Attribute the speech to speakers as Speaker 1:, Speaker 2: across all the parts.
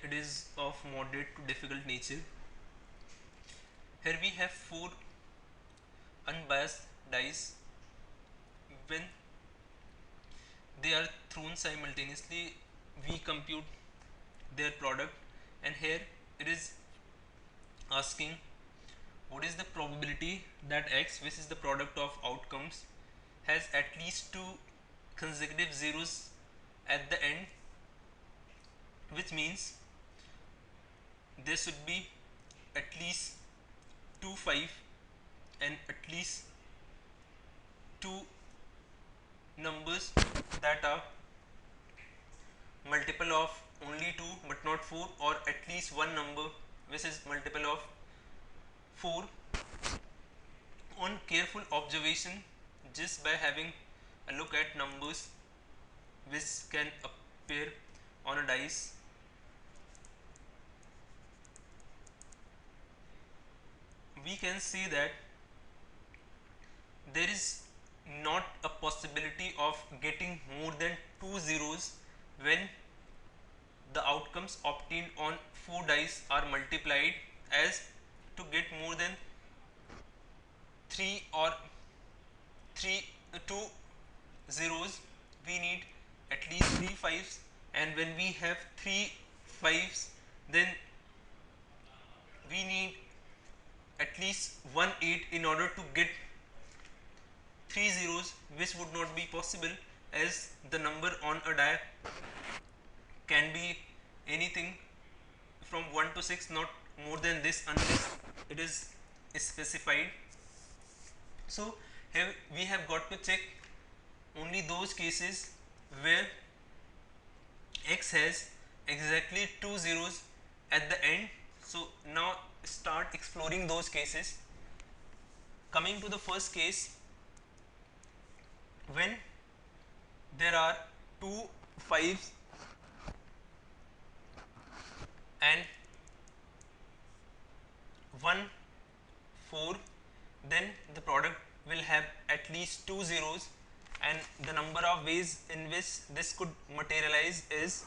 Speaker 1: it is of moderate to difficult nature. Here we have four unbiased dice. When they are thrown simultaneously, we compute their product, and here it is asking what is the probability that x, which is the product of outcomes, has at least two consecutive zeros at the end, which means there should be at least 2 5 and at least two numbers that are multiple of only 2 but not 4, or at least one number which is multiple of 4. On careful observation, just by having a look at numbers which can appear on a dice, we can see that there is not a possibility of getting more than two zeros when the outcomes obtained on 4 dice are multiplied, as to get more than 3 or 3 2 zeros we need at least 3 fives, and when we have 3 fives then we need at least 1 8 in order to get 3 zeros, which would not be possible, as the number on a die can be anything from 1 to 6, not more than this unless it is specified. So here we have got to check only those cases where x has exactly two zeros at the end. So now start exploring those cases. Coming to the first case, when there are two fives and one 4, then the product will have at least two zeros, and the number of ways in which this could materialize is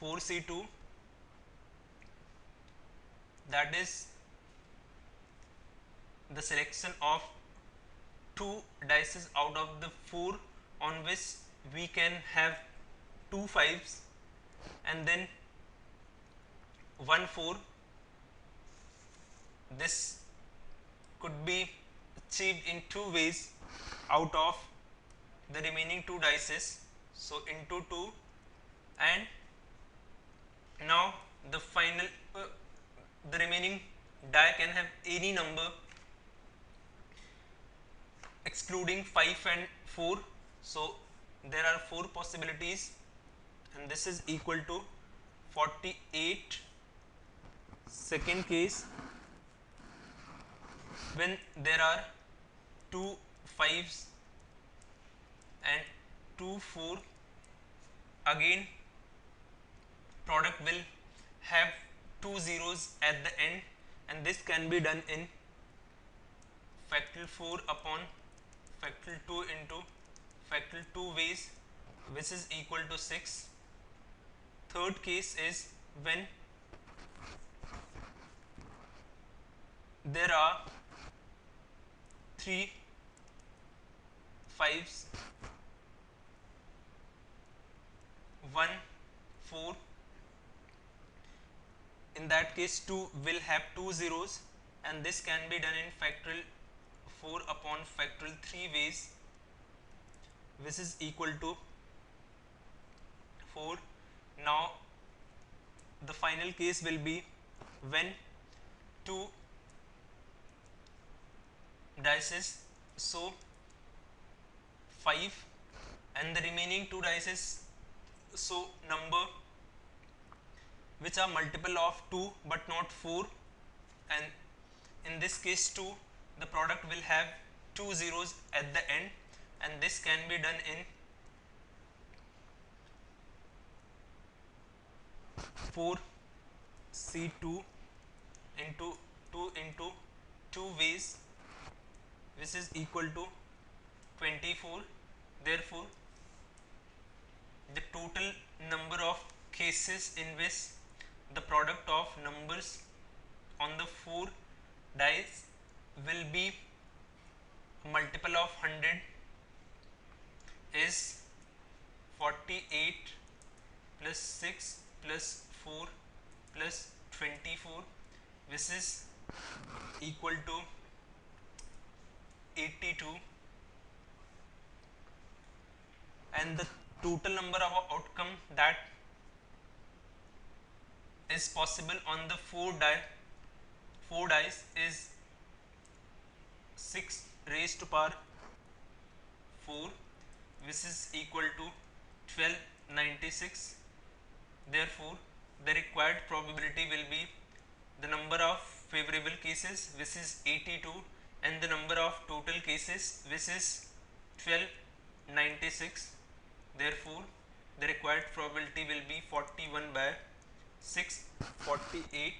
Speaker 1: 4c2, that is the selection of two dices out of the 4 on which we can have two fives, and then 1 4. This could be achieved in two ways out of the remaining two dices, so into 2, and now the final the remaining die can have any number excluding 5 and 4. So there are 4 possibilities, and this is equal to 48. Second case, when there are two fives and two 4, again product will have two zeros at the end, and this can be done in factorial 4 upon factorial 2 into factorial 2 ways, which is equal to 6. Third case is when there are three fives, 1 4. In that case 2 will have two zeros, and this can be done in factorial 4 upon factorial 3 ways, which is equal to 4. Now the final case will be when two dices, so 5, and the remaining two dices, so number which are multiple of 2 but not 4, and in this case 2, the product will have two zeros at the end, and this can be done in 4c2 into 2 into 2 ways, which is equal to 24. Therefore the total number of cases in which the product of numbers on the 4 dice will be a multiple of 100 is 48 plus 6 plus 4 plus 24, which is equal to 82, and the total number of outcome that is possible on the 4 dice is 6 raised to power 4, which is equal to 1296. Therefore the required probability will be the number of favorable cases, which is 82, and the number of total cases, which is 1296. Therefore the required probability will be 41 by 648,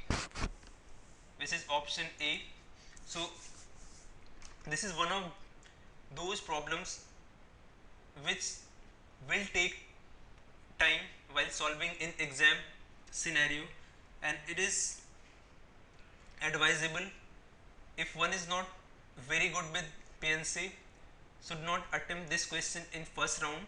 Speaker 1: which is option A. So this is one of those problems which will take time while solving in exam scenario, and it is advisable, if one is not very good with PNC, should not attempt this question in first round,